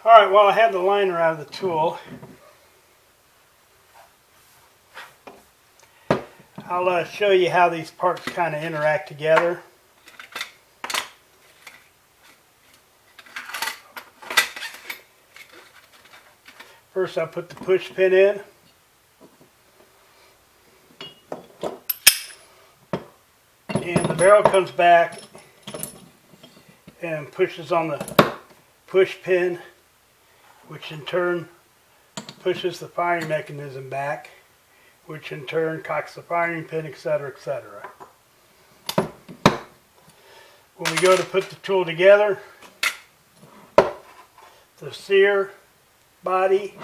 Alright, well I have the liner out of the tool. I'll show you how these parts kind of interact together. First I'll put the push pin in. And the barrel comes back and pushes on the push pin, which in turn pushes the firing mechanism back, which in turn cocks the firing pin, etc., etc. When we go to put the tool together, the sear body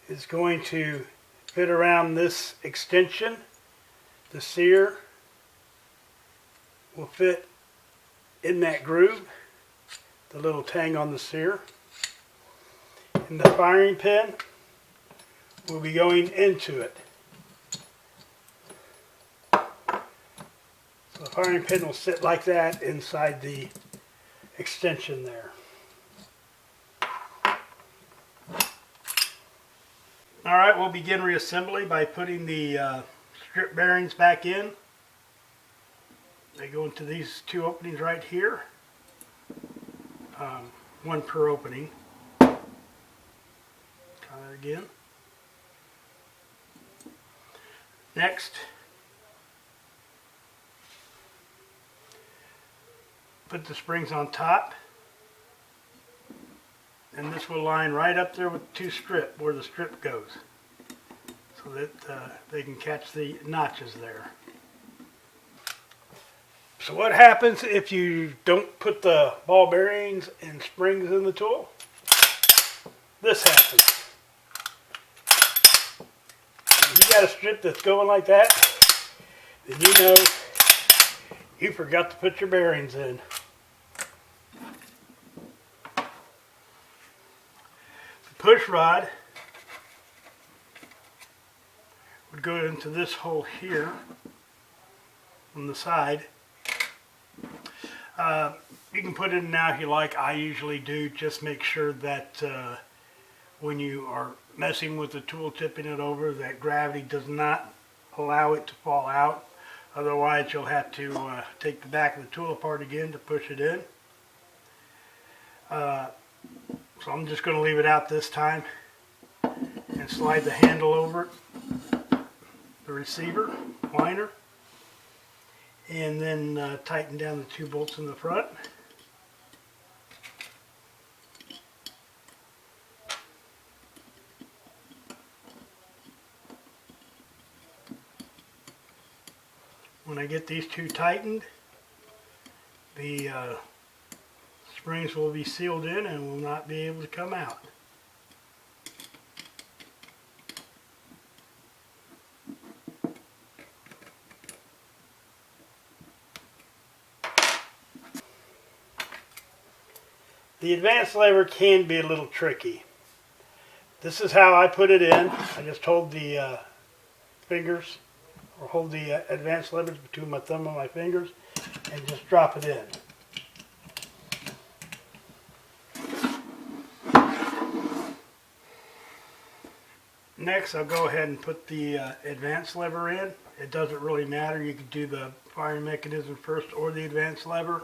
is going to fit around this extension. The sear will fit in that groove, the little tang on the sear. And the firing pin will be going into it. So the firing pin will sit like that inside the extension there. Alright, we'll begin reassembly by putting the strip bearings back in. They go into these two openings right here. One per opening. Try that again. Next, put the springs on top. And this will line right up there with the two strip, where the strip goes, so that they can catch the notches there. So what happens if you don't put the ball bearings and springs in the tool? This happens. If you got a strip that's going like that, then you know you forgot to put your bearings in. Push rod would go into this hole here on the side. You can put it in now if you like. I usually do. Just make sure that when you are messing with the tool, tipping it over, that gravity does not allow it to fall out. Otherwise you'll have to take the back of the tool apart again to push it in. So I'm just going to leave it out this time and slide the handle over it, the receiver, liner, and then tighten down the two bolts in the front. When I get these two tightened, the springs will be sealed in and will not be able to come out. The advanced lever can be a little tricky. This is how I put it in. I just hold the fingers, or hold the advanced levers between my thumb and my fingers, and just drop it in. Next, I'll go ahead and put the advanced lever in. It doesn't really matter. You can do the firing mechanism first or the advanced lever.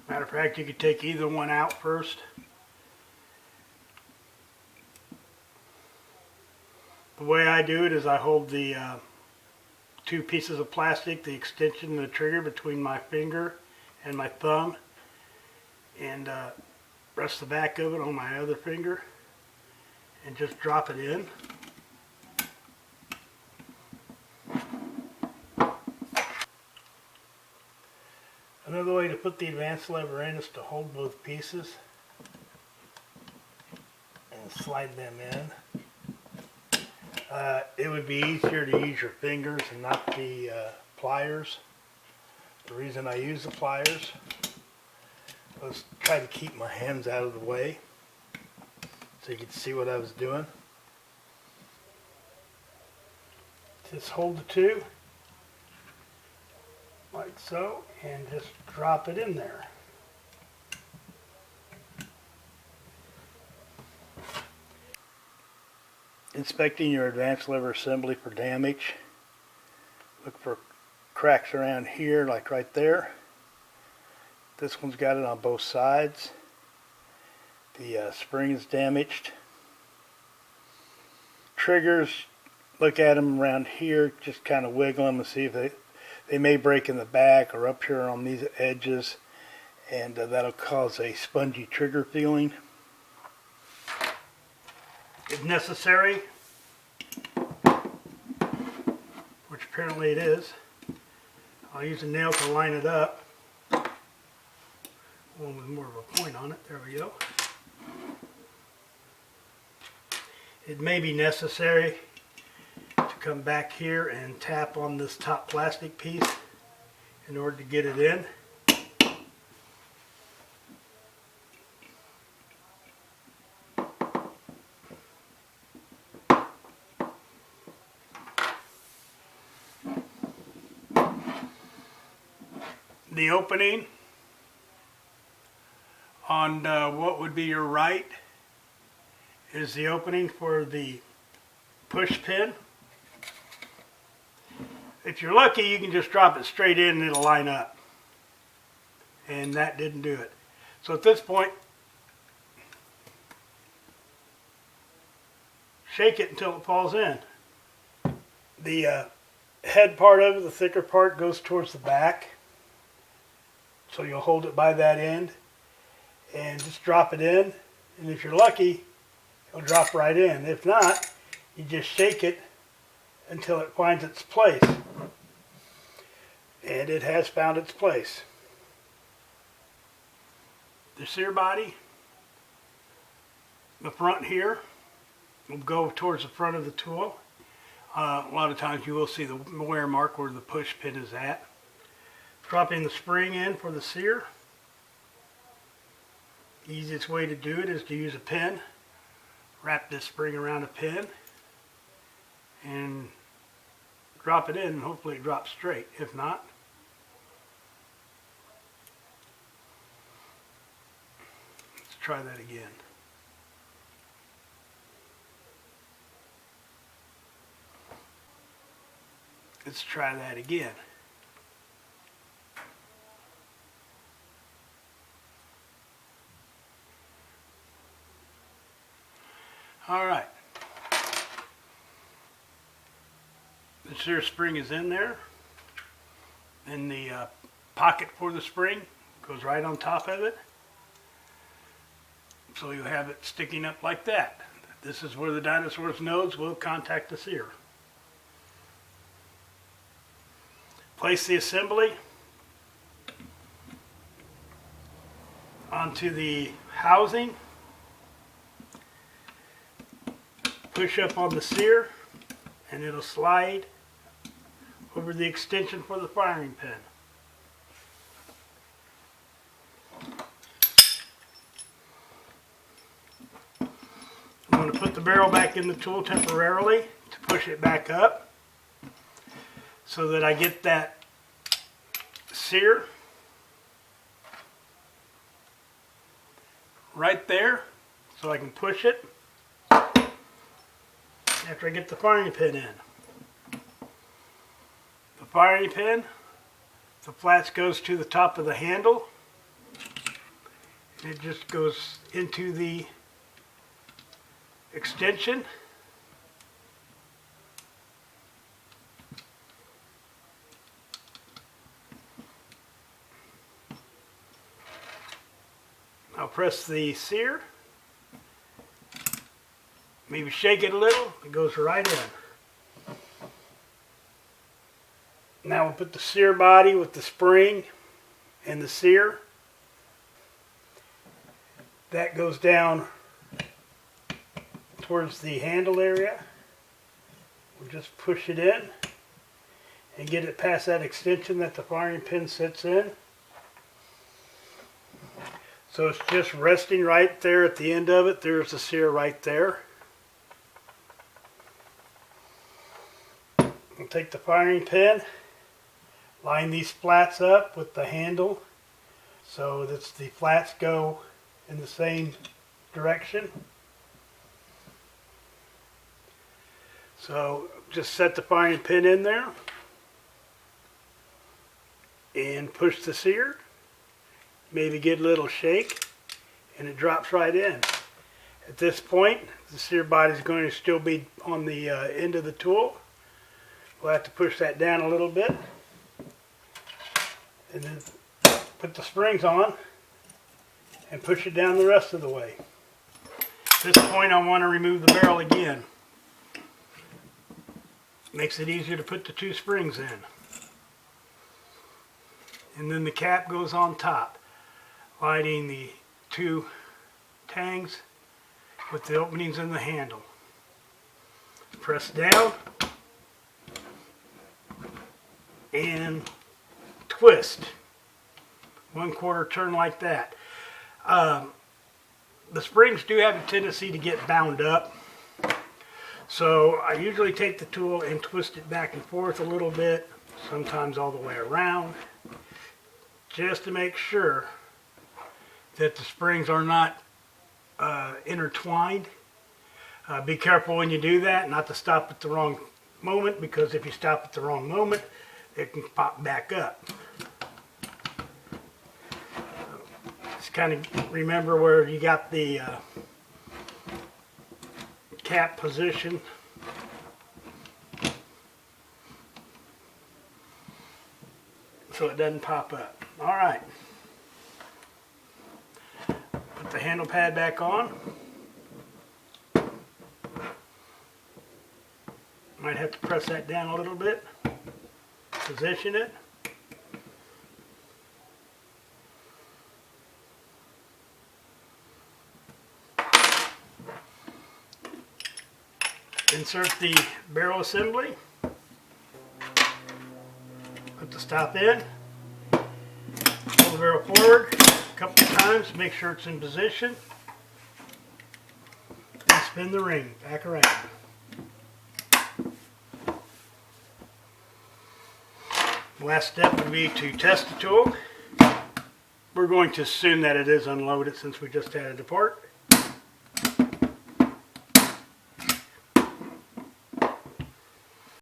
Matter of fact, you could take either one out first. The way I do it is I hold the two pieces of plastic, the extension and the trigger, between my finger and my thumb, and rest the back of it on my other finger, and just drop it in. Another way to put the advanced lever in is to hold both pieces and slide them in. It would be easier to use your fingers and not the pliers. The reason I use the pliers was try to keep my hands out of the way so you could see what I was doing. Just hold the two like so and just drop it in there. Inspecting your advanced lever assembly for damage. Look for cracks around here, like right there. This one's got it on both sides. The spring is damaged. Triggers, look at them around here, just kind of wiggle them and see if they may break in the back or up here on these edges, and that'll cause a spongy trigger feeling. If necessary, which apparently it is, I'll use a nail to line it up. One with more of a point on it. There we go. It may be necessary to come back here and tap on this top plastic piece in order to get it in. The opening on what would be your right is the opening for the push pin. If you're lucky, you can just drop it straight in and it'll line up. And that didn't do it. So at this point, shake it until it falls in. The head part of it, the thicker part, goes towards the back. So you'll hold it by that end and just drop it in. And if you're lucky, it'll drop right in. If not, you just shake it until it finds its place. And it has found its place. The sear body, the front here, will go towards the front of the tool. A lot of times you will see the wear mark where the push pin is at. Dropping the spring in for the sear. Easiest way to do it is to use a pin. Wrap this spring around a pin and drop it in, and hopefully it drops straight. If not, let's try that again. Let's try that again. All right. The sear spring is in there, and the pocket for the spring goes right on top of it. So you have it sticking up like that. This is where the dinosaur's nose will contact the sear. Place the assembly onto the housing. Push up on the sear and it'll slide over the extension for the firing pin. I'm going to put the barrel back in the tool temporarily to push it back up so that I get that sear right there so I can push it after I get the firing pin in. The firing pin, the flats goes to the top of the handle. It just goes into the extension. I'll press the sear. Maybe shake it a little, it goes right in. Now we'll put the sear body with the spring and the sear. That goes down towards the handle area. We'll just push it in and get it past that extension that the firing pin sits in. So it's just resting right there at the end of it. There's the sear right there. We'll take the firing pin, line these flats up with the handle so that the flats go in the same direction. So just set the firing pin in there and push the sear. Maybe get a little shake and it drops right in. At this point, the sear body is going to still be on the end of the tool. We'll have to push that down a little bit and then put the springs on and push it down the rest of the way. At this point, I want to remove the barrel again. Makes it easier to put the two springs in. And then the cap goes on top, lining the two tangs with the openings in the handle. Press down and twist. 1/4 turn like that. The springs do have a tendency to get bound up. So I usually take the tool and twist it back and forth a little bit, sometimes all the way around, just to make sure that the springs are not intertwined. Be careful when you do that, not to stop at the wrong moment, because if you stop at the wrong moment, it can pop back up. Just kind of remember where you got the cap position. So it doesn't pop up. Alright. Put the handle pad back on. Might have to press that down a little bit. Position it. Insert the barrel assembly. Put the stop in. Pull the barrel forward a couple of times, make sure it's in position. And spin the ring back around. Last step would be to test the tool. We're going to assume that it is unloaded since we just had it apart.